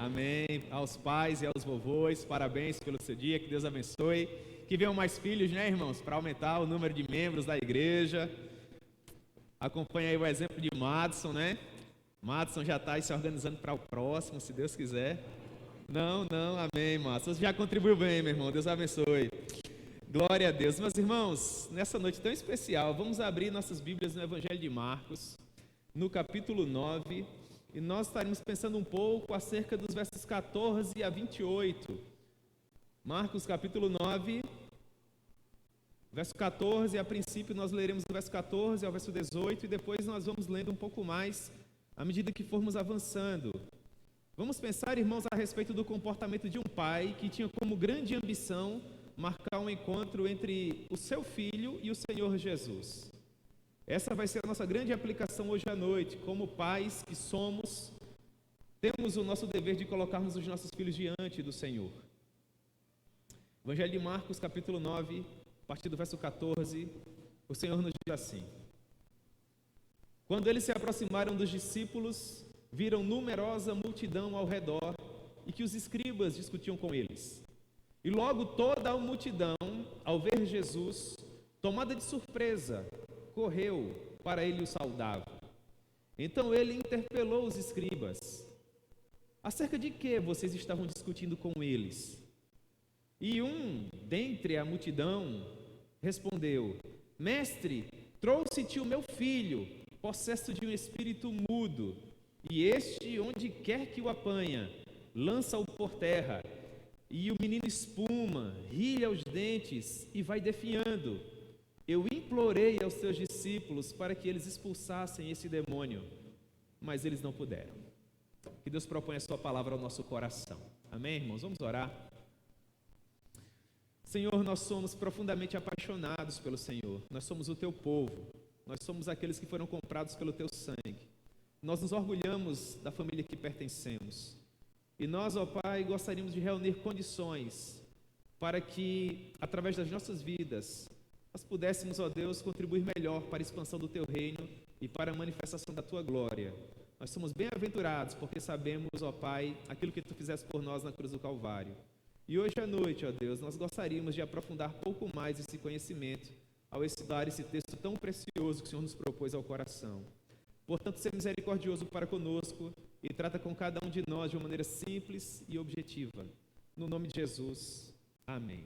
Amém. Aos pais e aos vovôs, parabéns pelo seu dia, que Deus abençoe. Que venham mais filhos, né, irmãos, para aumentar o número de membros da igreja. Acompanha aí o exemplo de Madison, né? Madison já está aí se organizando para o próximo, se Deus quiser. Não, amém, Madison. Você já contribuiu bem, meu irmão, Deus abençoe. Glória a Deus. Meus irmãos, nessa noite tão especial, vamos abrir nossas Bíblias no Evangelho de Marcos, no capítulo 9, e nós estaremos pensando um pouco acerca dos versos 14 a 28. Marcos capítulo 9, verso 14, a princípio nós leremos do verso 14 ao verso 18, e depois nós vamos lendo um pouco mais à medida que formos avançando. Vamos pensar, irmãos, a respeito do comportamento de um pai que tinha como grande ambição marcar um encontro entre o seu filho e o Senhor Jesus. Essa vai ser a nossa grande aplicação hoje à noite. Como pais que somos, temos o nosso dever de colocarmos os nossos filhos diante do Senhor. Evangelho de Marcos, capítulo 9, a partir do verso 14, o Senhor nos diz assim: Quando eles se aproximaram dos discípulos, viram numerosa multidão ao redor e que os escribas discutiam com eles. E logo toda a multidão, ao ver Jesus, tomada de surpresa, correu para ele e o saudava. Então ele interpelou os escribas: acerca de que vocês estavam discutindo com eles? E um dentre a multidão respondeu: Mestre, trouxe-te o meu filho, possesso de um espírito mudo, e este, onde quer que o apanha, lança-o por terra, e o menino espuma, ri aos dentes e vai definhando. Eu implorei aos seus discípulos para que eles expulsassem esse demônio, mas eles não puderam. Que Deus proponha a sua palavra ao nosso coração. Amém, irmãos? Vamos orar. Senhor, nós somos profundamente apaixonados pelo Senhor. Nós somos o teu povo. Nós somos aqueles que foram comprados pelo teu sangue. Nós nos orgulhamos da família que pertencemos. E nós, ó Pai, gostaríamos de reunir condições para que, através das nossas vidas, nós pudéssemos, ó Deus, contribuir melhor para a expansão do teu reino e para a manifestação da tua glória. Nós somos bem-aventurados porque sabemos, ó Pai, aquilo que tu fizeste por nós na cruz do Calvário. E hoje à noite, ó Deus, nós gostaríamos de aprofundar pouco mais esse conhecimento ao estudar esse texto tão precioso que o Senhor nos propôs ao coração. Portanto, seja misericordioso para conosco e trata com cada um de nós de uma maneira simples e objetiva. No nome de Jesus, amém.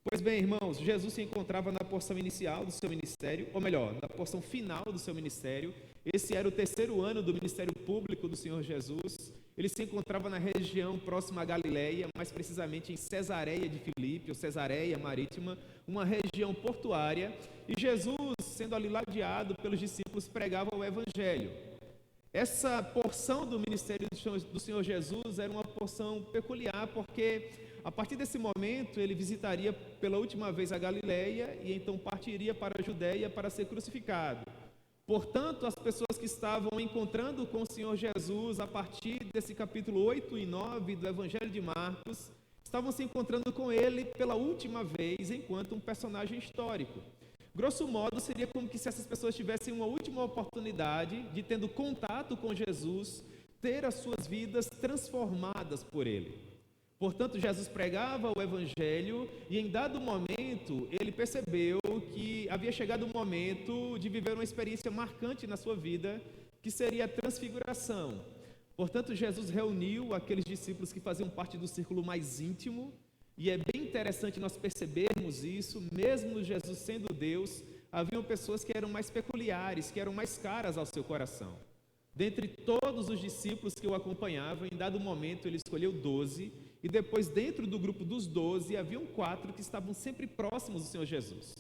Pois bem, irmãos, Jesus se encontrava na porção inicial do seu ministério, ou melhor, na porção final do seu ministério. Esse era o terceiro ano do ministério público do Senhor Jesus. Ele se encontrava na região próxima à Galileia, mais precisamente em Cesareia de Filipe, ou Cesareia Marítima, uma região portuária. E Jesus, sendo ali ladeado pelos discípulos, pregava o Evangelho. Essa porção do ministério do Senhor Jesus era uma porção peculiar, porque a partir desse momento ele visitaria pela última vez a Galileia e então partiria para a Judeia para ser crucificado. Portanto, as pessoas que estavam encontrando com o Senhor Jesus a partir desse capítulo 8 e 9 do Evangelho de Marcos, estavam se encontrando com ele pela última vez enquanto um personagem histórico. Grosso modo, seria como que se essas pessoas tivessem uma última oportunidade de, tendo contato com Jesus, ter as suas vidas transformadas por ele. Portanto, Jesus pregava o Evangelho e em dado momento ele percebeu que havia chegado o momento de viver uma experiência marcante na sua vida, que seria a transfiguração. Portanto, Jesus reuniu aqueles discípulos que faziam parte do círculo mais íntimo, e é bem interessante nós percebermos isso, mesmo Jesus sendo Deus, haviam pessoas que eram mais peculiares, que eram mais caras ao seu coração. Dentre todos os discípulos que o acompanhavam, em dado momento ele escolheu 12, e depois dentro do grupo dos 12, haviam 4 que estavam sempre próximos do Senhor Jesus.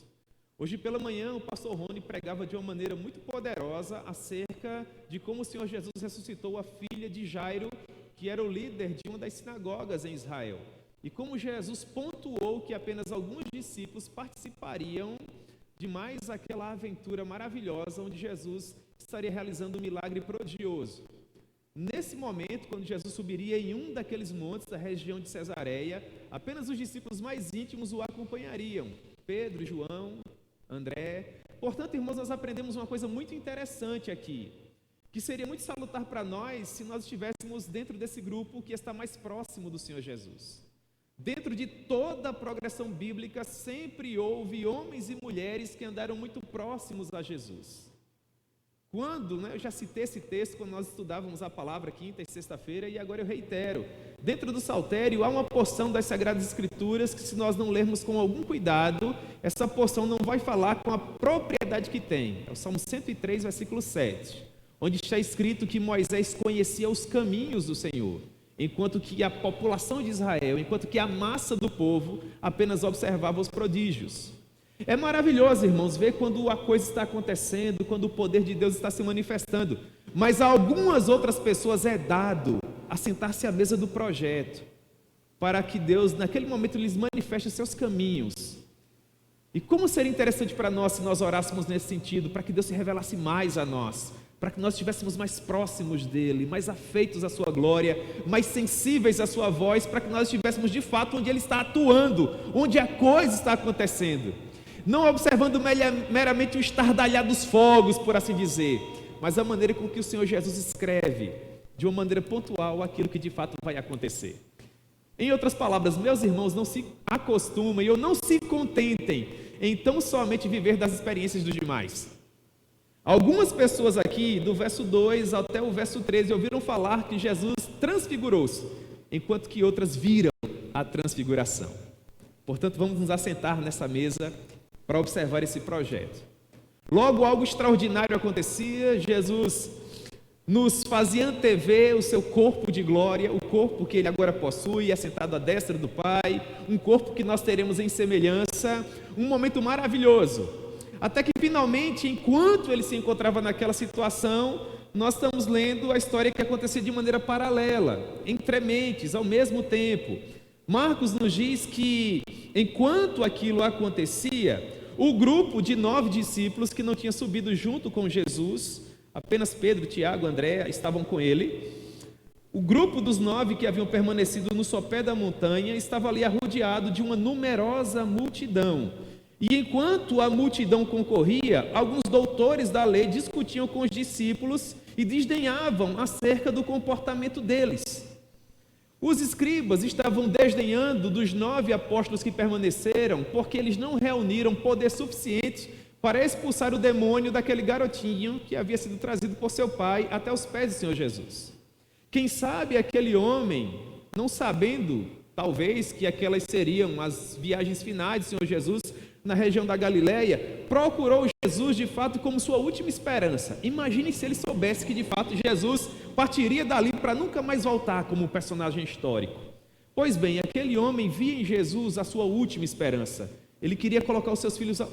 Hoje pela manhã o pastor Rony pregava de uma maneira muito poderosa acerca de como o Senhor Jesus ressuscitou a filha de Jairo, que era o líder de uma das sinagogas em Israel. E como Jesus pontuou que apenas alguns discípulos participariam de mais aquela aventura maravilhosa onde Jesus estaria realizando um milagre prodigioso. Nesse momento, quando Jesus subiria em um daqueles montes da região de Cesareia, apenas os discípulos mais íntimos o acompanhariam: Pedro, João, André. Portanto, irmãos, nós aprendemos uma coisa muito interessante aqui, que seria muito salutar para nós se nós estivéssemos dentro desse grupo que está mais próximo do Senhor Jesus. Dentro de toda a progressão bíblica, sempre houve homens e mulheres que andaram muito próximos a Jesus. Eu já citei esse texto quando nós estudávamos a palavra quinta e sexta-feira, e agora eu reitero. Dentro do saltério há uma porção das Sagradas Escrituras que, se nós não lermos com algum cuidado, essa porção não vai falar com a propriedade que tem. É o Salmo 103, versículo 7, onde está escrito que Moisés conhecia os caminhos do Senhor, enquanto que a população de Israel, enquanto que a massa do povo apenas observava os prodígios. É maravilhoso, irmãos, ver quando a coisa está acontecendo, quando o poder de Deus está se manifestando, mas a algumas outras pessoas é dado a sentar-se à mesa do projeto, para que Deus naquele momento lhes manifeste os seus caminhos. E como seria interessante para nós se nós orássemos nesse sentido, para que Deus se revelasse mais a nós, para que nós estivéssemos mais próximos dele, mais afeitos à sua glória, mais sensíveis à sua voz, para que nós estivéssemos de fato onde ele está atuando, onde a coisa está acontecendo, não observando meramente o estardalhar dos fogos, por assim dizer, mas a maneira com que o Senhor Jesus escreve, de uma maneira pontual, aquilo que de fato vai acontecer. Em outras palavras, meus irmãos, não se acostumem ou não se contentem em tão somente viver das experiências dos demais. Algumas pessoas aqui, do verso 2 até o verso 13, ouviram falar que Jesus transfigurou-se, enquanto que outras viram a transfiguração. Portanto, vamos nos assentar nessa mesa para observar esse projeto. Logo, algo extraordinário acontecia. Jesus nos fazia antever o seu corpo de glória, o corpo que ele agora possui, assentado à destra do Pai, um corpo que nós teremos em semelhança, um momento maravilhoso. Até que finalmente, enquanto ele se encontrava naquela situação, nós estamos lendo a história que acontecia de maneira paralela, entre mentes, ao mesmo tempo. Marcos nos diz que, enquanto aquilo acontecia, o grupo de 9 discípulos que não tinha subido junto com Jesus, apenas Pedro, Tiago, André estavam com ele. O grupo dos 9 que haviam permanecido no sopé da montanha estava ali arrodeado de uma numerosa multidão. E enquanto a multidão concorria, alguns doutores da lei discutiam com os discípulos e desdenhavam acerca do comportamento deles. Os escribas estavam desdenhando dos 9 apóstolos que permaneceram, porque eles não reuniram poder suficiente para expulsar o demônio daquele garotinho que havia sido trazido por seu pai até os pés do Senhor Jesus. Quem sabe aquele homem, não sabendo, talvez, que aquelas seriam as viagens finais do Senhor Jesus na região da Galileia, procurou Jesus de fato como sua última esperança. Imagine se ele soubesse que de fato Jesus partiria dali para nunca mais voltar como personagem histórico. Pois bem, aquele homem via em Jesus a sua última esperança. Ele queria colocar o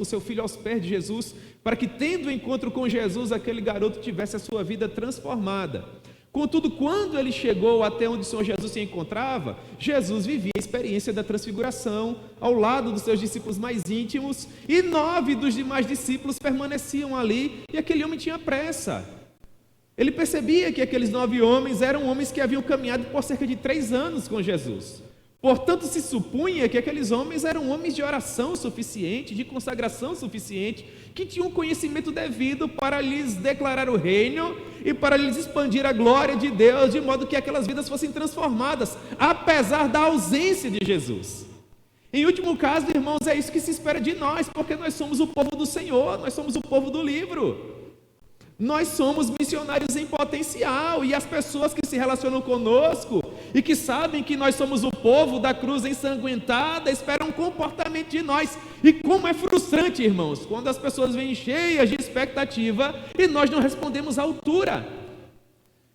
seu filho aos pés de Jesus, para que, tendo encontro com Jesus, aquele garoto tivesse a sua vida transformada. Contudo, quando ele chegou até onde o Senhor Jesus se encontrava, Jesus vivia a experiência da transfiguração ao lado dos seus discípulos mais íntimos, e 9 dos demais discípulos permaneciam ali, e aquele homem tinha pressa. Ele percebia que aqueles 9 homens eram homens que haviam caminhado por cerca de 3 anos com Jesus. Portanto, se supunha que aqueles homens eram homens de oração suficiente, de consagração suficiente, que tinham conhecimento devido para lhes declarar o reino e para lhes expandir a glória de Deus, de modo que aquelas vidas fossem transformadas, apesar da ausência de Jesus. Em último caso, irmãos, é isso que se espera de nós, porque nós somos o povo do Senhor, nós somos o povo do livro. Nós somos missionários em potencial, e as pessoas que se relacionam conosco e que sabem que nós somos o povo da cruz ensanguentada esperam um comportamento de nós. E como é frustrante, irmãos, quando as pessoas vêm cheias de expectativa e nós não respondemos à altura.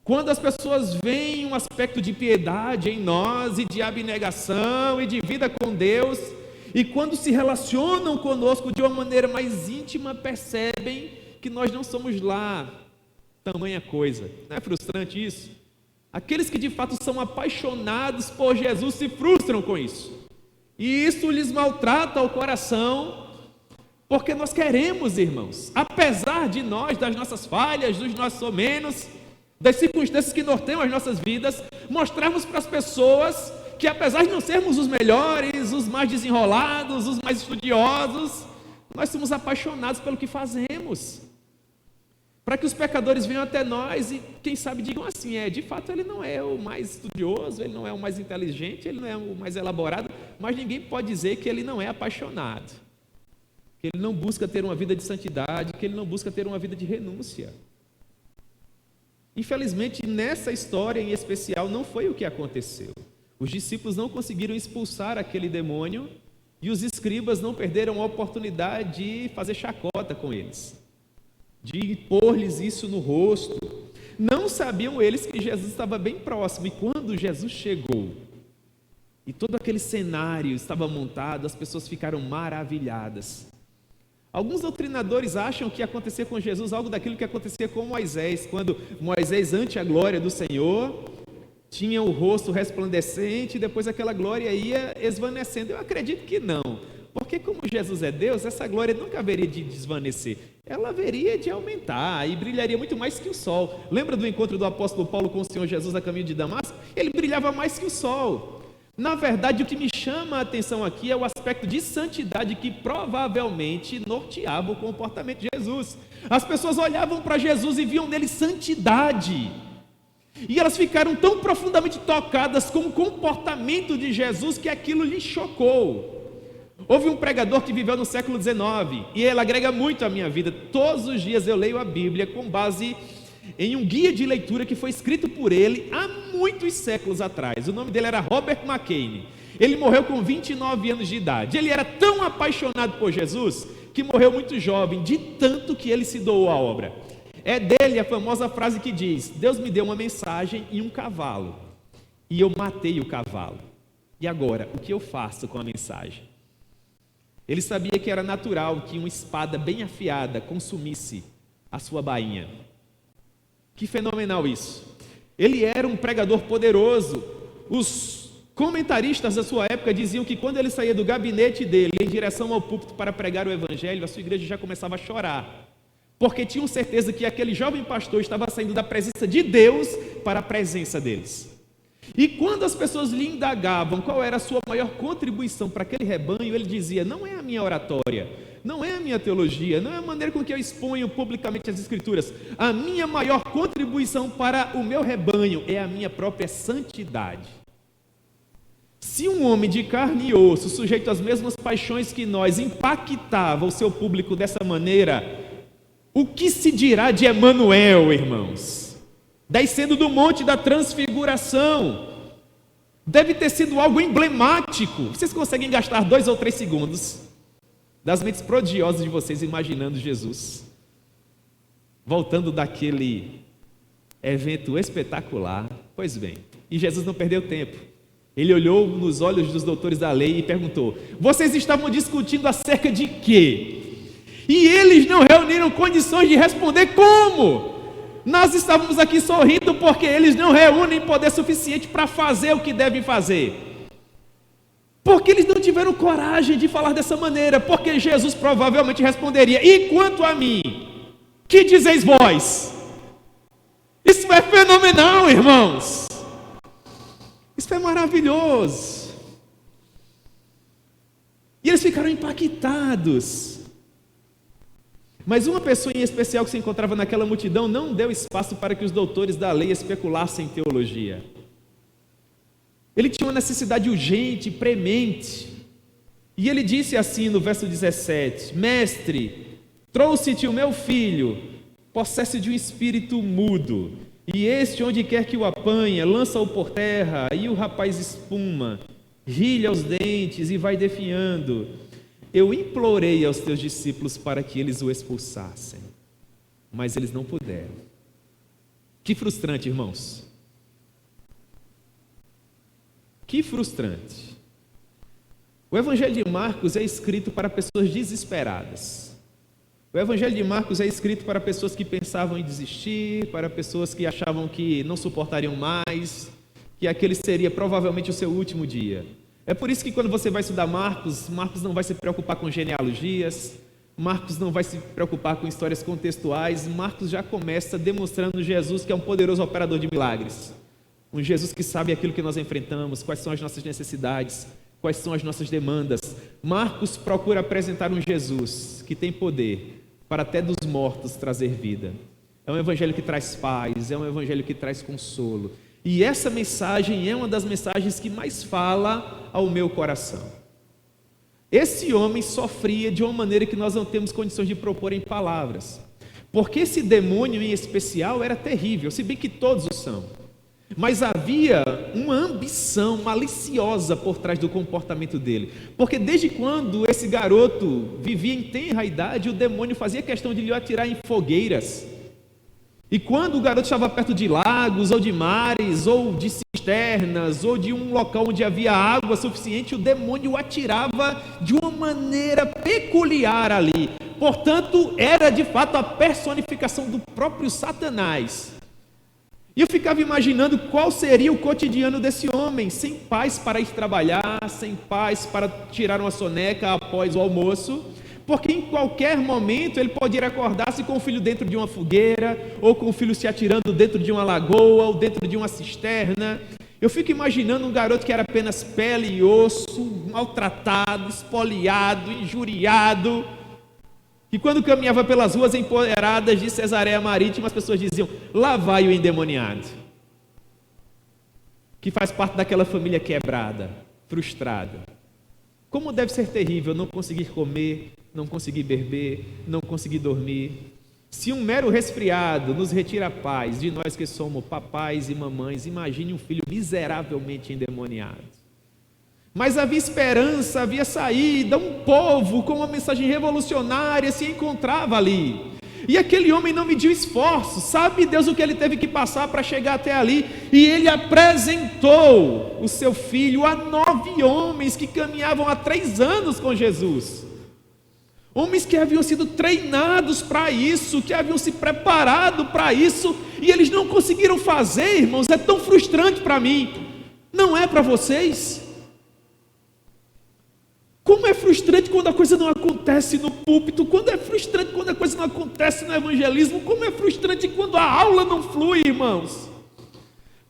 Quando as pessoas veem um aspecto de piedade em nós e de abnegação e de vida com Deus, e quando se relacionam conosco de uma maneira mais íntima, percebem que nós não somos lá tamanha coisa. Não é frustrante isso? Aqueles que de fato são apaixonados por Jesus se frustram com isso, e isso lhes maltrata o coração, porque nós queremos, irmãos, apesar de nós, das nossas falhas, dos nossos somenos, das circunstâncias que norteiam as nossas vidas, mostrarmos para as pessoas que, apesar de não sermos os melhores, os mais desenrolados, os mais estudiosos, nós somos apaixonados pelo que fazemos. para que os pecadores venham até nós e, quem sabe, digam assim: de fato ele não é o mais estudioso, ele não é o mais inteligente, ele não é o mais elaborado, mas ninguém pode dizer que ele não é apaixonado, que ele não busca ter uma vida de santidade, que ele não busca ter uma vida de renúncia. Infelizmente, nessa história em especial, não foi o que aconteceu. Os discípulos não conseguiram expulsar aquele demônio e os escribas não perderam a oportunidade de fazer chacota com eles, de impor-lhes isso no rosto. Não sabiam eles que Jesus estava bem próximo, e quando Jesus chegou e todo aquele cenário estava montado, as pessoas ficaram maravilhadas. Alguns doutrinadores acham que ia acontecer com Jesus algo daquilo que acontecia com Moisés, quando Moisés, ante a glória do Senhor, tinha o rosto resplandecente e depois aquela glória ia esvanecendo. Eu acredito que não, porque como Jesus é Deus, essa glória nunca haveria de desvanecer, ela haveria de aumentar e brilharia muito mais que o sol. Lembra do encontro do apóstolo Paulo com o Senhor Jesus a caminho de Damasco? Ele brilhava mais que o sol. Na verdade, o que me chama a atenção aqui é o aspecto de santidade que provavelmente norteava o comportamento de Jesus. As pessoas olhavam para Jesus e viam nele santidade, e elas ficaram tão profundamente tocadas com o comportamento de Jesus que aquilo lhes chocou. Houve um pregador que viveu no século XIX, e ele agrega muito à minha vida. Todos os dias eu leio a Bíblia com base em um guia de leitura que foi escrito por ele há muitos séculos atrás. O nome dele era Robert McCain. Ele morreu com 29 anos de idade. Ele era tão apaixonado por Jesus que morreu muito jovem, de tanto que ele se doou à obra. É dele a famosa frase que diz: Deus me deu uma mensagem e um cavalo, e eu matei o cavalo. E agora, o que eu faço com a mensagem? Ele sabia que era natural que uma espada bem afiada consumisse a sua bainha. Que fenomenal isso! Ele era um pregador poderoso. Os comentaristas da sua época diziam que quando ele saía do gabinete dele em direção ao púlpito para pregar o evangelho, a sua igreja já começava a chorar, porque tinham certeza que aquele jovem pastor estava saindo da presença de Deus para a presença deles. E quando as pessoas lhe indagavam qual era a sua maior contribuição para aquele rebanho, ele dizia: não é a minha oratória, não é a minha teologia, não é a maneira com que eu exponho publicamente as Escrituras. A minha maior contribuição para o meu rebanho é a minha própria santidade. Se um homem de carne e osso, sujeito às mesmas paixões que nós, impactava o seu público dessa maneira, o que se dirá de Emanuel, irmãos? Descendo do monte da transfiguração, deve ter sido algo emblemático. Vocês conseguem gastar 2 ou 3 segundos das mentes prodigiosas de vocês imaginando Jesus voltando daquele evento espetacular? Pois bem, e Jesus não perdeu tempo. Ele olhou nos olhos dos doutores da lei e perguntou: vocês estavam discutindo acerca de quê? E eles não reuniram condições de responder. Como? Nós estávamos aqui sorrindo porque eles não reúnem poder suficiente para fazer o que devem fazer. Porque eles não tiveram coragem de falar dessa maneira, porque Jesus provavelmente responderia: e quanto a mim, que dizeis vós? Isso é fenomenal, irmãos. Isso é maravilhoso. E eles ficaram impactados. Mas uma pessoa em especial que se encontrava naquela multidão não deu espaço para que os doutores da lei especulassem em teologia. Ele tinha uma necessidade urgente, premente. E ele disse assim no verso 17: Mestre, trouxe-te o meu filho, possesso de um espírito mudo, e este, onde quer que o apanha, lança-o por terra, e o rapaz espuma, rilha os dentes e vai definhando. Eu implorei aos teus discípulos para que eles o expulsassem, mas eles não puderam. Que frustrante, irmãos. Que frustrante. O Evangelho de Marcos é escrito para pessoas desesperadas. O Evangelho de Marcos é escrito para pessoas que pensavam em desistir, para pessoas que achavam que não suportariam mais, que aquele seria provavelmente o seu último dia. É por isso que quando você vai estudar Marcos, Marcos não vai se preocupar com genealogias, Marcos não vai se preocupar com histórias contextuais. Marcos já começa demonstrando Jesus, que é um poderoso operador de milagres. Um Jesus que sabe aquilo que nós enfrentamos, quais são as nossas necessidades, quais são as nossas demandas. Marcos procura apresentar um Jesus que tem poder para até dos mortos trazer vida. É um evangelho que traz paz, é um evangelho que traz consolo. E essa mensagem é uma das mensagens que mais fala ao meu coração. Esse homem sofria de uma maneira que nós não temos condições de propor em palavras. Porque esse demônio em especial era terrível, se bem que todos o são. Mas havia uma ambição maliciosa por trás do comportamento dele. Porque desde quando esse garoto vivia em tenra idade, o demônio fazia questão de lhe atirar em fogueiras. E quando o garoto estava perto de lagos, ou de mares, ou de cisternas, ou de um local onde havia água suficiente, o demônio o atirava de uma maneira peculiar ali. Portanto, era de fato a personificação do próprio Satanás. E eu ficava imaginando qual seria o cotidiano desse homem, sem paz para ir trabalhar, sem paz para tirar uma soneca após o almoço, porque em qualquer momento ele pode ir acordar-se com o filho dentro de uma fogueira, ou com o filho se atirando dentro de uma lagoa, ou dentro de uma cisterna. Eu fico imaginando um garoto que era apenas pele e osso, maltratado, espoliado, injuriado, que quando caminhava pelas ruas empoeiradas de Cesareia Marítima, as pessoas diziam: lá vai o endemoniado, que faz parte daquela família quebrada, frustrada. Como deve ser terrível não conseguir comer, não conseguir beber, não conseguir dormir. Se um mero resfriado nos retira a paz de nós que somos papais e mamães, imagine um filho miseravelmente endemoniado. Mas havia esperança, havia saída, um povo com uma mensagem revolucionária se encontrava ali. E aquele homem não mediu esforço, sabe Deus o que ele teve que passar para chegar até ali, e ele apresentou o seu filho a 9 homens que caminhavam há 3 anos com Jesus. Homens que haviam sido treinados para isso, que haviam se preparado para isso, e eles não conseguiram fazer, irmãos. É tão frustrante para mim, não é para vocês? Como é frustrante quando a coisa não acontece no púlpito, como é frustrante quando a coisa não acontece no evangelismo, como é frustrante quando a aula não flui, irmãos.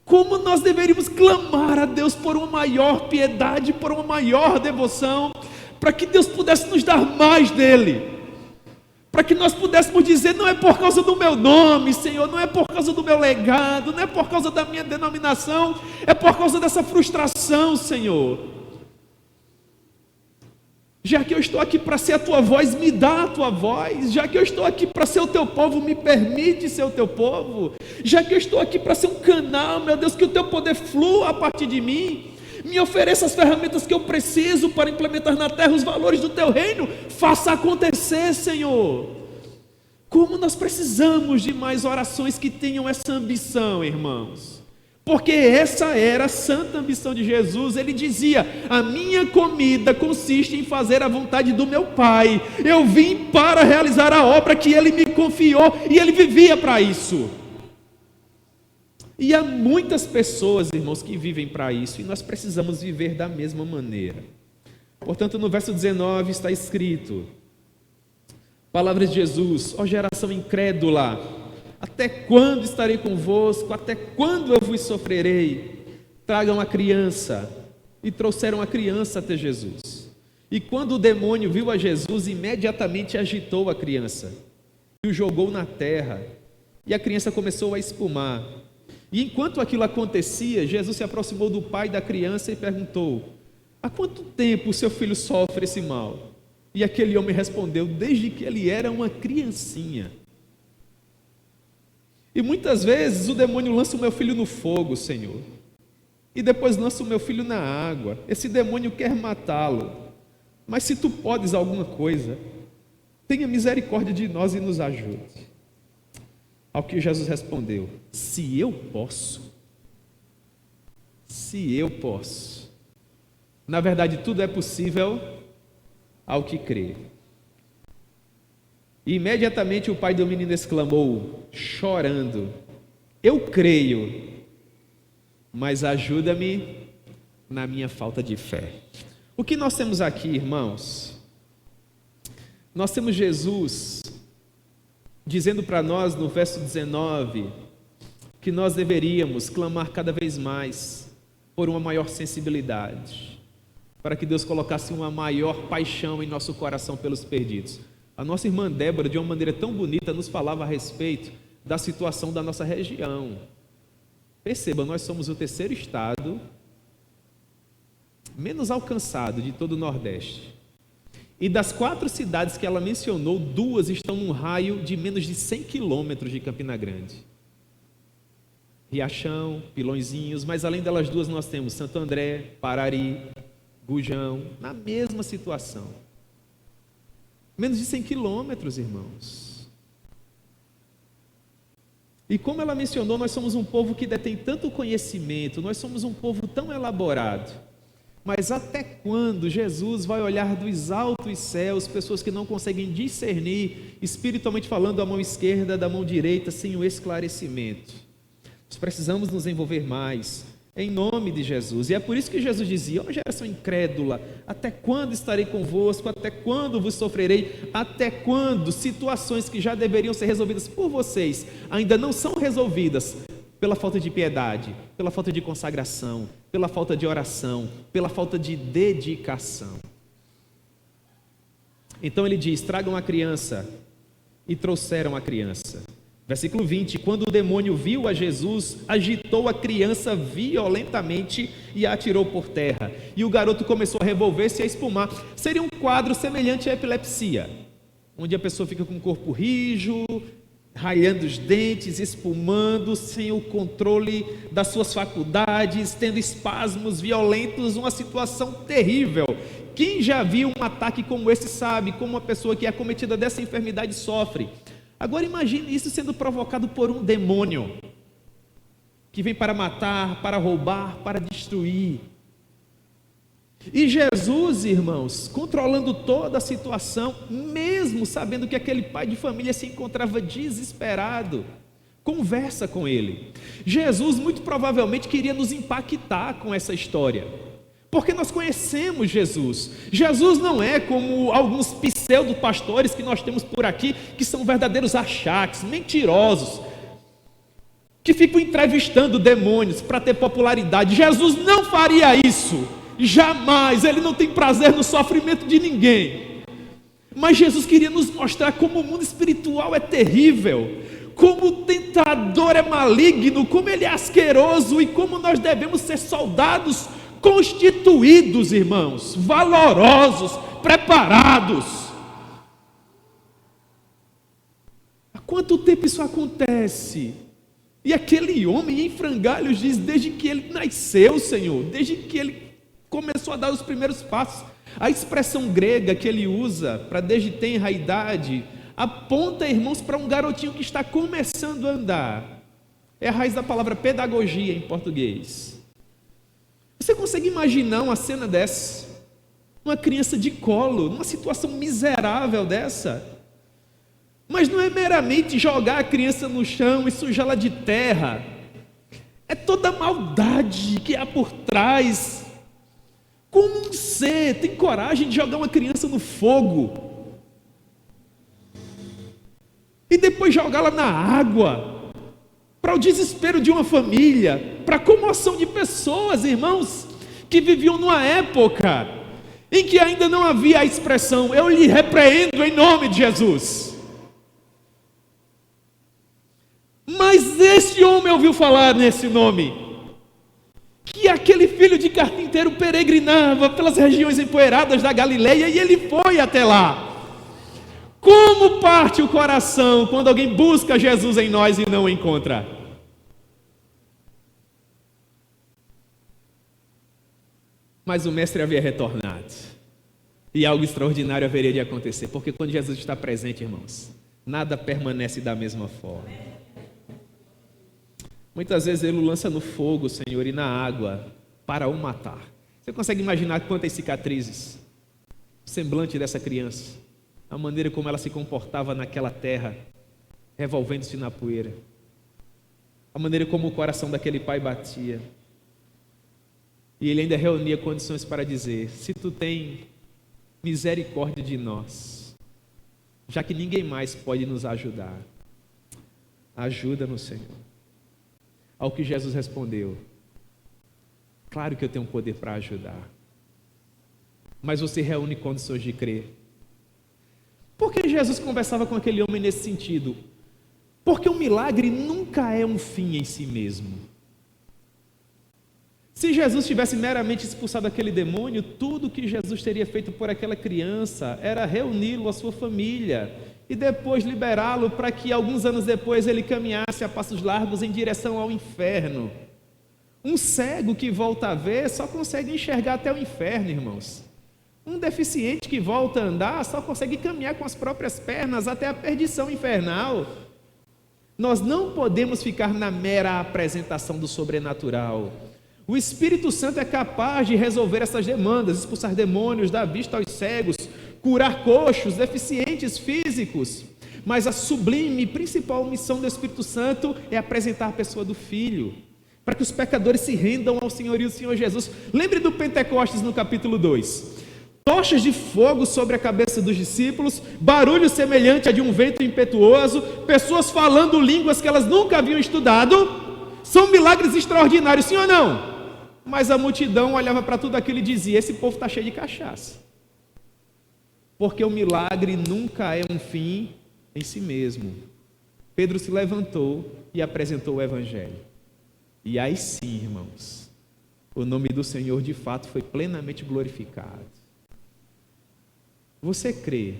Como nós deveríamos clamar a Deus por uma maior piedade, por uma maior devoção, para que Deus pudesse nos dar mais dele, para que nós pudéssemos dizer: não é por causa do meu nome, Senhor, não é por causa do meu legado, não é por causa da minha denominação, é por causa dessa frustração, Senhor. Já que eu estou aqui para ser a tua voz, me dá a tua voz. Já que eu estou aqui para ser o teu povo, me permite ser o teu povo. Já que eu estou aqui para ser um canal, meu Deus, que o teu poder flua a partir de mim. Me ofereça as ferramentas que eu preciso para implementar na terra os valores do teu reino. Faça acontecer, Senhor. Como nós precisamos de mais orações que tenham essa ambição, irmãos. Porque essa era a santa ambição de Jesus. Ele dizia: a minha comida consiste em fazer a vontade do meu Pai. Eu vim para realizar a obra que Ele me confiou, e Ele vivia para isso. E há muitas pessoas, irmãos, que vivem para isso, e nós precisamos viver da mesma maneira. Portanto, no verso 19 está escrito: palavras de Jesus: ó geração incrédula, até quando estarei convosco? Até quando eu vos sofrerei? Tragam a criança. E trouxeram a criança até Jesus. E quando o demônio viu a Jesus, imediatamente agitou a criança e o jogou na terra. E a criança começou a espumar. E enquanto aquilo acontecia, Jesus se aproximou do pai da criança e perguntou: há quanto tempo o seu filho sofre esse mal? E aquele homem respondeu: desde que ele era uma criancinha. E muitas vezes o demônio lança o meu filho no fogo, Senhor, e depois lança o meu filho na água. Esse demônio quer matá-lo, mas se tu podes alguma coisa, tenha misericórdia de nós e nos ajude. Ao que Jesus respondeu: se eu posso. Na verdade, tudo é possível ao que crê. E imediatamente o pai do menino exclamou, chorando: eu creio, mas ajuda-me na minha falta de fé. O que nós temos aqui, irmãos? Nós temos Jesus dizendo para nós no verso 19 que nós deveríamos clamar cada vez mais por uma maior sensibilidade, para que Deus colocasse uma maior paixão em nosso coração pelos perdidos. A nossa irmã Débora, de uma maneira tão bonita, nos falava a respeito da situação da nossa região. Perceba, nós somos o terceiro estado menos alcançado de todo o Nordeste. E das 4 cidades que ela mencionou, 2 estão num raio de menos de 100 quilômetros de Campina Grande. Riachão, Pilõezinhos, mas além delas 2 nós temos Santo André, Parari, Gujão, na mesma situação. Menos de 100 quilômetros, irmãos. E como ela mencionou, nós somos um povo que detém tanto conhecimento, nós somos um povo tão elaborado. Mas até quando Jesus vai olhar dos altos céus pessoas que não conseguem discernir, espiritualmente falando, a mão esquerda da mão direita, sem o esclarecimento? Nós precisamos nos envolver mais, em nome de Jesus. E é por isso que Jesus dizia: ó geração incrédula, até quando estarei convosco? Até quando vos sofrerei? Até quando situações que já deveriam ser resolvidas por vocês ainda não são resolvidas? Pela falta de piedade, pela falta de consagração, pela falta de oração, pela falta de dedicação. Então ele diz: tragam a criança. E trouxeram a criança. Versículo 20: quando o demônio viu a Jesus, agitou a criança violentamente e a atirou por terra. E o garoto começou a revolver-se e a espumar. Seria um quadro semelhante à epilepsia, onde a pessoa fica com o corpo rijo, ralhando os dentes, espumando, sem o controle das suas faculdades, tendo espasmos violentos, uma situação terrível. Quem já viu um ataque como esse sabe como uma pessoa que é acometida dessa enfermidade sofre. Agora imagine isso sendo provocado por um demônio, que vem para matar, para roubar, para destruir. E Jesus, irmãos, controlando toda a situação, mesmo sabendo que aquele pai de família se encontrava desesperado, conversa com ele. Jesus muito provavelmente queria nos impactar com essa história, porque nós conhecemos Jesus. Jesus não é como alguns pseudo-pastores que nós temos por aqui, que são verdadeiros achaques, mentirosos, que ficam entrevistando demônios para ter popularidade. Jesus não faria isso. Jamais, ele não tem prazer no sofrimento de ninguém. Mas Jesus queria nos mostrar como o mundo espiritual é terrível, como o tentador é maligno, como ele é asqueroso e como nós devemos ser soldados constituídos, irmãos, valorosos, preparados. Há quanto tempo isso acontece? E aquele homem em frangalhos diz: desde que ele nasceu, Senhor, desde que ele começou a dar os primeiros passos. A expressão grega que ele usa para desde tenra idade aponta, irmãos, para um garotinho que está começando a andar. É a raiz da palavra pedagogia em português. Você consegue imaginar uma cena dessa? Uma criança de colo, numa situação miserável dessa? Mas não é meramente jogar a criança no chão e sujá-la de terra. É toda a maldade que há por trás. Como um ser tem coragem de jogar uma criança no fogo e depois jogá-la na água, para o desespero de uma família, para a comoção de pessoas, irmãos, que viviam numa época em que ainda não havia a expressão: eu lhe repreendo em nome de Jesus. Mas esse homem ouviu falar nesse nome, que aquele filho de carpinteiro peregrinava pelas regiões empoeiradas da Galileia, e ele foi até lá. Como parte o coração quando alguém busca Jesus em nós e não o encontra? Mas o mestre havia retornado, e algo extraordinário haveria de acontecer, porque quando Jesus está presente, irmãos, nada permanece da mesma forma. Muitas vezes ele o lança no fogo, Senhor, e na água para o matar. Você consegue imaginar quantas cicatrizes? O semblante dessa criança, a maneira como ela se comportava naquela terra, revolvendo-se na poeira, a maneira como o coração daquele pai batia. E ele ainda reunia condições para dizer: se tu tem misericórdia de nós, já que ninguém mais pode nos ajudar, ajuda-nos, Senhor. Ao que Jesus respondeu: claro que eu tenho poder para ajudar, mas você reúne condições de crer. Por que Jesus conversava com aquele homem nesse sentido? Porque o milagre nunca é um fim em si mesmo. Se Jesus tivesse meramente expulsado aquele demônio, tudo que Jesus teria feito por aquela criança era reuni-lo à sua família e depois liberá-lo para que alguns anos depois ele caminhasse a passos largos em direção ao inferno. Um cego que volta a ver só consegue enxergar até o inferno, irmãos. Um deficiente que volta a andar só consegue caminhar com as próprias pernas até a perdição infernal. Nós não podemos ficar na mera apresentação do sobrenatural. O Espírito Santo é capaz de resolver essas demandas, expulsar demônios, dar vista aos cegos, curar coxos, deficientes físicos. Mas a sublime e principal missão do Espírito Santo é apresentar a pessoa do Filho, para que os pecadores se rendam ao senhorio do Senhor Jesus. Lembre do Pentecostes no capítulo 2. Tochas de fogo sobre a cabeça dos discípulos, barulho semelhante a de um vento impetuoso, pessoas falando línguas que elas nunca haviam estudado. São milagres extraordinários, sim ou não? Mas a multidão olhava para tudo aquilo e dizia: esse povo está cheio de cachaça. Porque o milagre nunca é um fim em si mesmo. Pedro se levantou e apresentou o Evangelho. E aí sim, irmãos, o nome do Senhor de fato foi plenamente glorificado. Você crê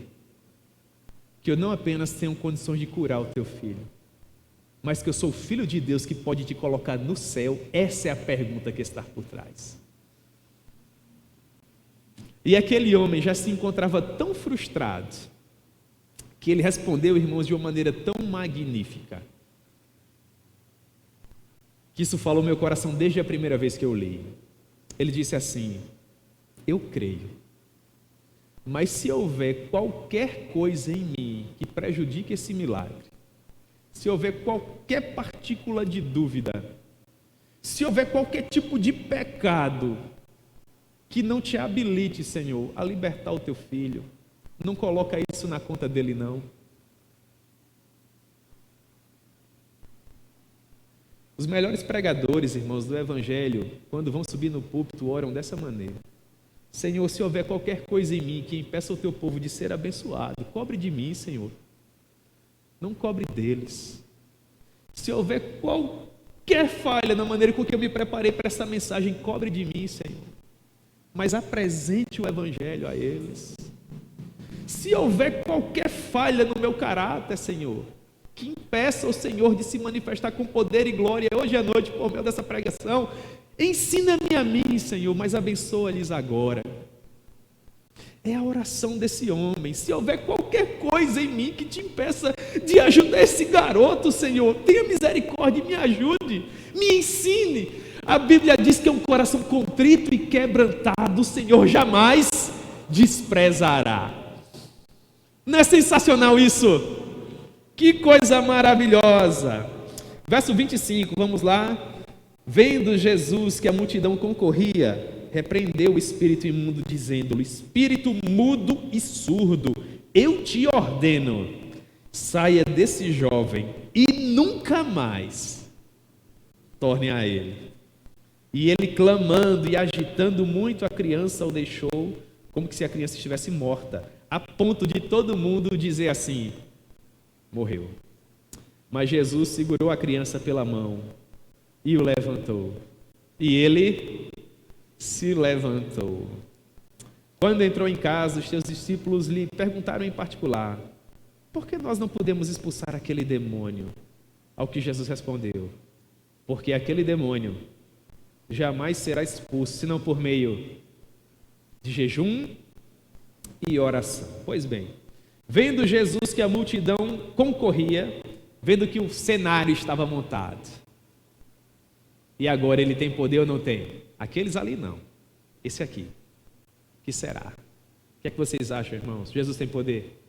que eu não apenas tenho condições de curar o teu filho, mas que eu sou o Filho de Deus que pode te colocar no céu? Essa é a pergunta que está por trás. E aquele homem já se encontrava tão frustrado, que ele respondeu, irmãos, de uma maneira tão magnífica, que isso falou meu coração desde a primeira vez que eu li. Ele disse assim: eu creio, mas se houver qualquer coisa em mim que prejudique esse milagre, se houver qualquer partícula de dúvida, se houver qualquer tipo de pecado que não te habilite, Senhor, a libertar o teu filho, não coloca isso na conta dele, não. Os melhores pregadores, irmãos, do Evangelho, quando vão subir no púlpito, oram dessa maneira: Senhor, se houver qualquer coisa em mim que impeça o teu povo de ser abençoado, cobre de mim, Senhor. Não cobre deles. Se houver qualquer falha na maneira com que eu me preparei para essa mensagem, cobre de mim, Senhor. Mas apresente o Evangelho a eles. Se houver qualquer falha no meu caráter, Senhor, que impeça o Senhor de se manifestar com poder e glória hoje à noite por meio dessa pregação, ensina-me a mim, Senhor, mas abençoa-lhes agora. É a oração desse homem. Se houver qualquer coisa em mim que te impeça de ajudar esse garoto, Senhor, tenha misericórdia e me ajude, me ensine. A Bíblia diz que é um coração contrito e quebrantado, o Senhor jamais desprezará. Não é sensacional isso? Que coisa maravilhosa. Verso 25, vamos lá. Vendo Jesus que a multidão concorria, repreendeu o espírito imundo, dizendo-lhe: espírito mudo e surdo, eu te ordeno, saia desse jovem e nunca mais torne a ele. E ele, clamando e agitando muito a criança, o deixou, como que se a criança estivesse morta, a ponto de todo mundo dizer assim: morreu. Mas Jesus segurou a criança pela mão e o levantou. E ele se levantou. Quando entrou em casa, os seus discípulos lhe perguntaram em particular: por que nós não podemos expulsar aquele demônio? Ao que Jesus respondeu: porque aquele demônio jamais será expulso, senão por meio de jejum e oração. Pois bem, vendo Jesus que a multidão concorria, vendo que o cenário estava montado, e agora ele tem poder ou não tem? Aqueles ali não, esse aqui, que será? O que é que vocês acham, irmãos? Jesus tem poder?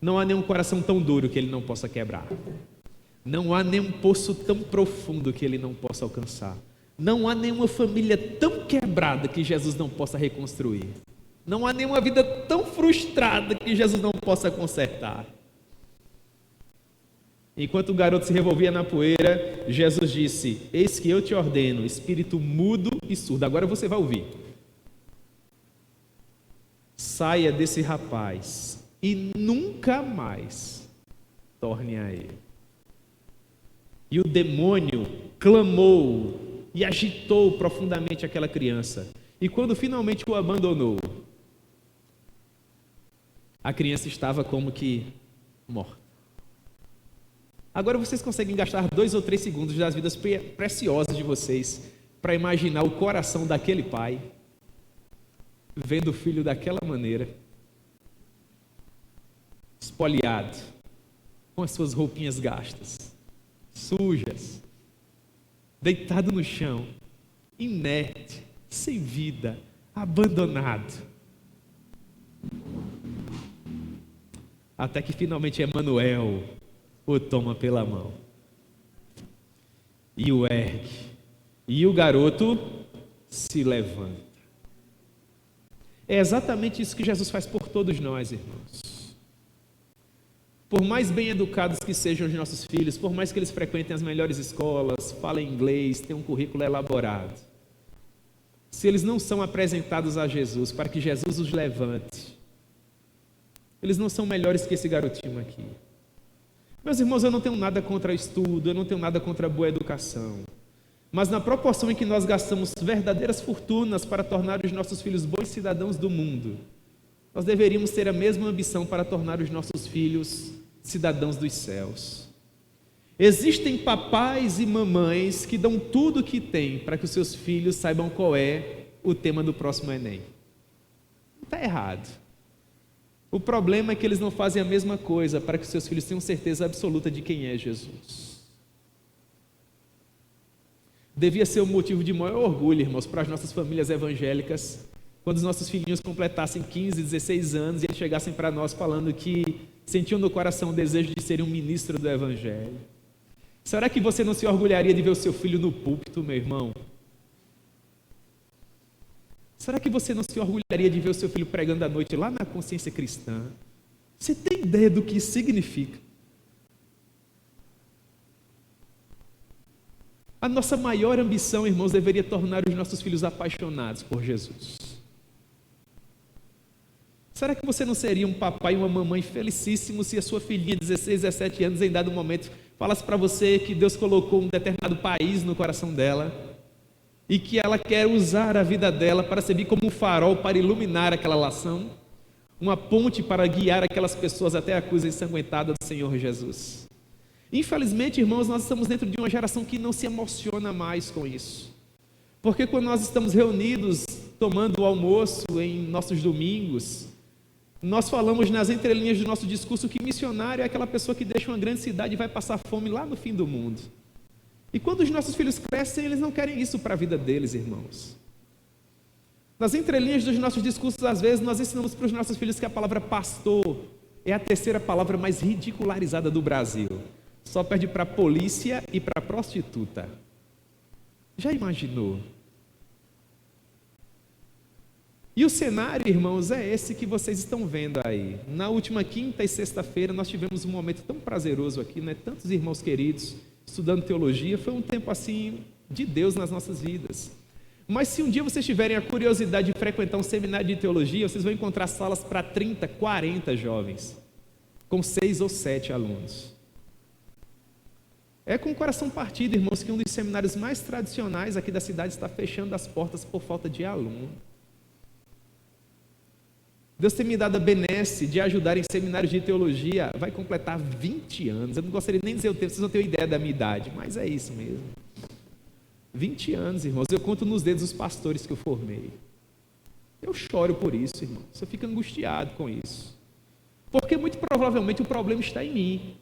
Não há nenhum coração tão duro que ele não possa quebrar. Não há nenhum poço tão profundo que ele não possa alcançar. Não há nenhuma família tão quebrada que Jesus não possa reconstruir. Não há nenhuma vida tão frustrada que Jesus não possa consertar. Enquanto o garoto se revolvia na poeira, Jesus disse: eis que eu te ordeno, espírito mudo e surdo. Agora você vai ouvir. Saia desse rapaz e nunca mais torne a ele. E o demônio clamou e agitou profundamente aquela criança. E quando finalmente o abandonou, a criança estava como que morta. Agora vocês conseguem gastar 2 ou 3 segundos das vidas preciosas de vocês para imaginar o coração daquele pai vendo o filho daquela maneira, espoliado, com as suas roupinhas gastas, sujas, deitado no chão, inerte, sem vida, abandonado. Até que finalmente Emanuel o toma pela mão e o ergue, e o garoto se levanta. É exatamente isso que Jesus faz por todos nós, irmãos. Por mais bem educados que sejam os nossos filhos, por mais que eles frequentem as melhores escolas, falem inglês, tenham um currículo elaborado, se eles não são apresentados a Jesus para que Jesus os levante, eles não são melhores que esse garotinho aqui. Meus irmãos, eu não tenho nada contra o estudo, eu não tenho nada contra a boa educação. Mas na proporção em que nós gastamos verdadeiras fortunas para tornar os nossos filhos bons cidadãos do mundo, nós deveríamos ter a mesma ambição para tornar os nossos filhos cidadãos dos céus. Existem papais e mamães que dão tudo o que têm para que os seus filhos saibam qual é o tema do próximo Enem. Não está errado. O problema é que eles não fazem a mesma coisa para que os seus filhos tenham certeza absoluta de quem é Jesus. Devia ser um motivo de maior orgulho, irmãos, para as nossas famílias evangélicas, quando os nossos filhinhos completassem 15, 16 anos e eles chegassem para nós falando que sentiam no coração o desejo de serem um ministro do Evangelho. Será que você não se orgulharia de ver o seu filho no púlpito, meu irmão? Será que você não se orgulharia de ver o seu filho pregando à noite lá na Consciência Cristã? Você tem ideia do que isso significa? A nossa maior ambição, irmãos, deveria tornar os nossos filhos apaixonados por Jesus. Será que você não seria um papai e uma mamãe felicíssimo se a sua filhinha de 16, 17 anos, em dado momento, falasse para você que Deus colocou um determinado país no coração dela e que ela quer usar a vida dela para servir como um farol para iluminar aquela nação, uma ponte para guiar aquelas pessoas até a cruz ensanguentada do Senhor Jesus? Infelizmente, irmãos, nós estamos dentro de uma geração que não se emociona mais com isso. Porque quando nós estamos reunidos, tomando o almoço em nossos domingos, nós falamos nas entrelinhas do nosso discurso que missionário é aquela pessoa que deixa uma grande cidade e vai passar fome lá no fim do mundo. E quando os nossos filhos crescem, eles não querem isso para a vida deles, irmãos. Nas entrelinhas dos nossos discursos, às vezes, nós ensinamos para os nossos filhos que a palavra pastor é a terceira palavra mais ridicularizada do Brasil. Só perde para polícia e para prostituta. Já imaginou? E o cenário, irmãos, é esse que vocês estão vendo aí. Na última quinta e sexta-feira nós tivemos um momento tão prazeroso aqui, né? Tantos irmãos queridos estudando teologia. Foi um tempo assim de Deus nas nossas vidas. Mas se um dia vocês tiverem a curiosidade de frequentar um seminário de teologia, vocês vão encontrar salas para 30, 40 jovens, com 6 ou 7 alunos. É com o coração partido, irmãos, que um dos seminários mais tradicionais aqui da cidade está fechando as portas por falta de aluno. Deus tem me dado a benesse de ajudar em seminários de teologia, vai completar 20 anos. Eu não gostaria nem de dizer o tempo, vocês não têm ideia da minha idade, mas é isso mesmo. 20 anos, irmãos, eu conto nos dedos os pastores que eu formei. Eu choro por isso, irmãos, eu fico angustiado com isso. Porque muito provavelmente o problema está em mim.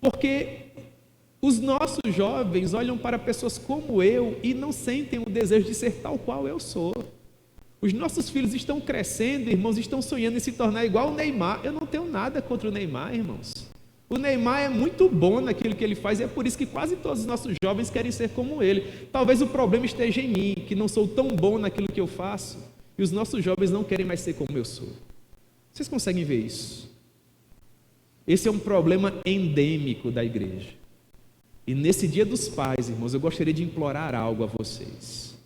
Porque os nossos jovens olham para pessoas como eu e não sentem o desejo de ser tal qual eu sou. Os nossos filhos estão crescendo, irmãos, estão sonhando em se tornar igual o Neymar. Eu não tenho nada contra o Neymar, irmãos. O Neymar é muito bom naquilo que ele faz e é por isso que quase todos os nossos jovens querem ser como ele. Talvez o problema esteja em mim, que não sou tão bom naquilo que eu faço e os nossos jovens não querem mais ser como eu sou. Vocês conseguem ver isso? Esse é um problema endêmico da igreja. E nesse Dia dos Pais, irmãos, eu gostaria de implorar algo a vocês.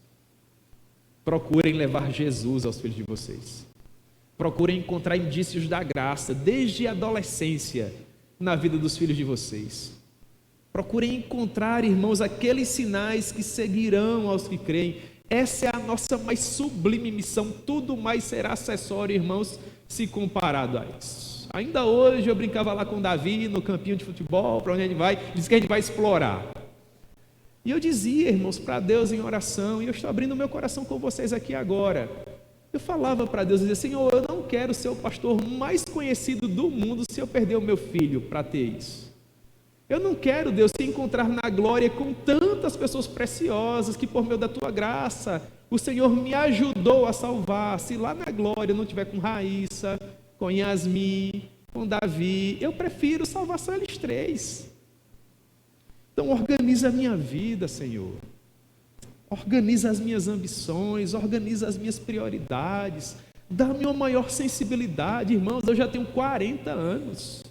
Procurem levar Jesus aos filhos de vocês. Procurem encontrar indícios da graça, desde a adolescência, na vida dos filhos de vocês. Procurem encontrar, irmãos, aqueles sinais que seguirão aos que creem. Essa é a nossa mais sublime missão. Tudo mais será acessório, irmãos, se comparado a isso. Ainda hoje eu brincava lá com o Davi no campinho de futebol, para onde a gente vai, diz que a gente vai explorar. E eu dizia, irmãos, para Deus em oração, e eu estou abrindo meu coração com vocês aqui agora. Eu falava para Deus, eu dizia, Senhor, eu não quero ser o pastor mais conhecido do mundo se eu perder o meu filho para ter isso. Eu não quero, Deus, se encontrar na glória com tantas pessoas preciosas que por meio da tua graça o Senhor me ajudou a salvar. Se lá na glória eu não estiver com Raíssa, com Yasmin, com Davi, eu prefiro salvar só eles três. Então organiza a minha vida, Senhor. Organiza as minhas ambições, organiza as minhas prioridades. Dá-me uma maior sensibilidade, irmãos. Eu já tenho 40 anos.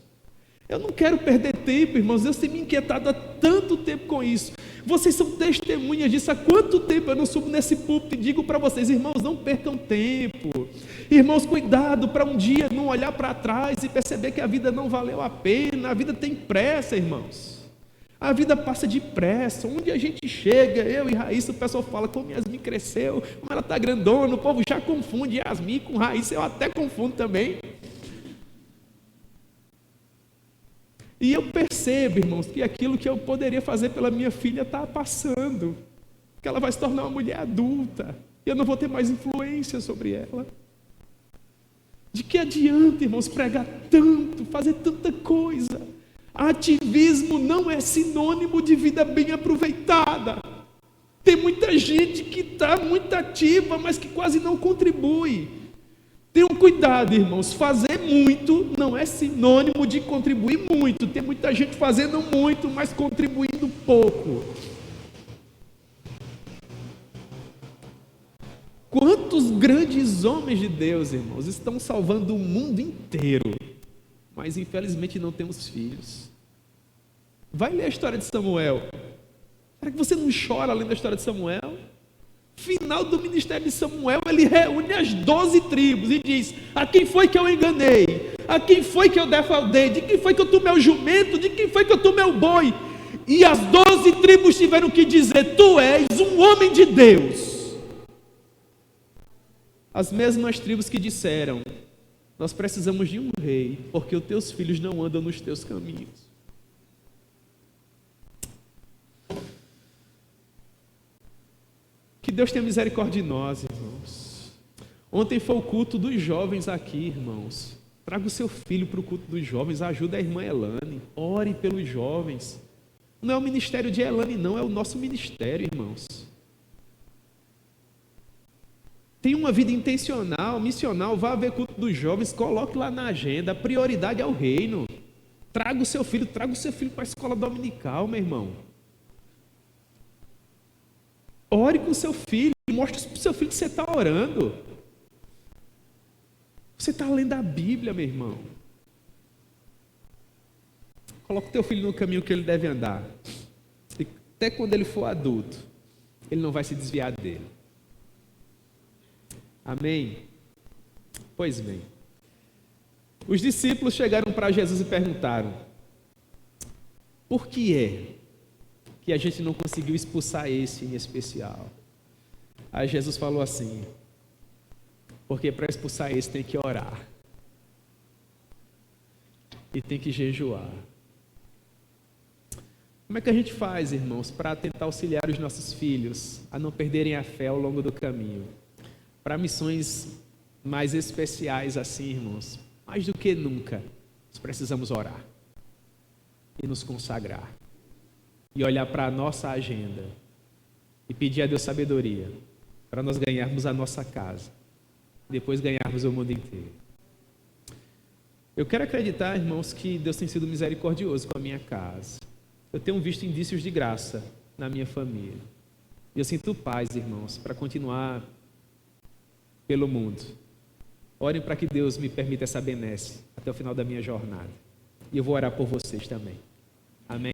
Eu não quero perder tempo, irmãos. Deus tem me inquietado há tanto tempo com isso. Vocês são testemunhas disso. Há quanto tempo eu não subo nesse púlpito e digo para vocês, irmãos, não percam tempo. Irmãos, cuidado para um dia não olhar para trás e perceber que a vida não valeu a pena. A vida tem pressa, irmãos. A vida passa depressa. Onde a gente chega, eu e Raíssa, o pessoal fala como Yasmin cresceu, como ela está grandona. O povo já confunde Yasmin com Raíssa. Eu até confundo também. E eu percebo, irmãos, que aquilo que eu poderia fazer pela minha filha está passando. Que ela vai se tornar uma mulher adulta. E eu não vou ter mais influência sobre ela. De que adianta, irmãos, pregar tanto, fazer tanta coisa? Ativismo não é sinônimo de vida bem aproveitada. Tem muita gente que está muito ativa, mas que quase não contribui. Tenham cuidado, irmãos, fazer muito não é sinônimo de contribuir muito. Tem muita gente fazendo muito, mas contribuindo pouco. Quantos grandes homens de Deus, irmãos, estão salvando o mundo inteiro, mas infelizmente não temos filhos. Vai ler a história de Samuel. Será que você não chora lendo a história de Samuel? Final do ministério de Samuel, ele reúne as 12 tribos e diz: a quem foi que eu enganei? A quem foi que eu defraudei? De quem foi que eu tomei o jumento? De quem foi que eu tomei o boi? E as 12 tribos tiveram que dizer: tu és um homem de Deus. As mesmas tribos que disseram: nós precisamos de um rei, porque os teus filhos não andam nos teus caminhos. Que Deus tenha misericórdia de nós, irmãos. Ontem foi o culto dos jovens aqui, irmãos. Traga o seu filho para o culto dos jovens, ajuda a irmã Elane, ore pelos jovens. Não é o ministério de Elane, não, é o nosso ministério, irmãos. Tem uma vida intencional, missional, vá ver culto dos jovens, coloque lá na agenda, a prioridade é o reino. Traga o seu filho para a escola dominical, meu irmão. Ore com o seu filho, mostre para o seu filho que você está orando. Você está lendo a Bíblia, meu irmão. Coloca o teu filho no caminho que ele deve andar. E até quando ele for adulto, ele não vai se desviar dele. Amém? Pois bem. Os discípulos chegaram para Jesus e perguntaram: por que é que a gente não conseguiu expulsar esse em especial? Aí Jesus falou assim: porque para expulsar esse tem que orar. E tem que jejuar. Como é que a gente faz, irmãos, para tentar auxiliar os nossos filhos a não perderem a fé ao longo do caminho? Para missões mais especiais assim, irmãos, mais do que nunca, nós precisamos orar e nos consagrar. E olhar para a nossa agenda e pedir a Deus sabedoria para nós ganharmos a nossa casa, depois ganharmos o mundo inteiro. Eu quero acreditar, irmãos, que Deus tem sido misericordioso com a minha casa. Eu tenho visto indícios de graça na minha família. E eu sinto paz, irmãos, para continuar pelo mundo. Orem para que Deus me permita essa benesse até o final da minha jornada. E eu vou orar por vocês também. Amém.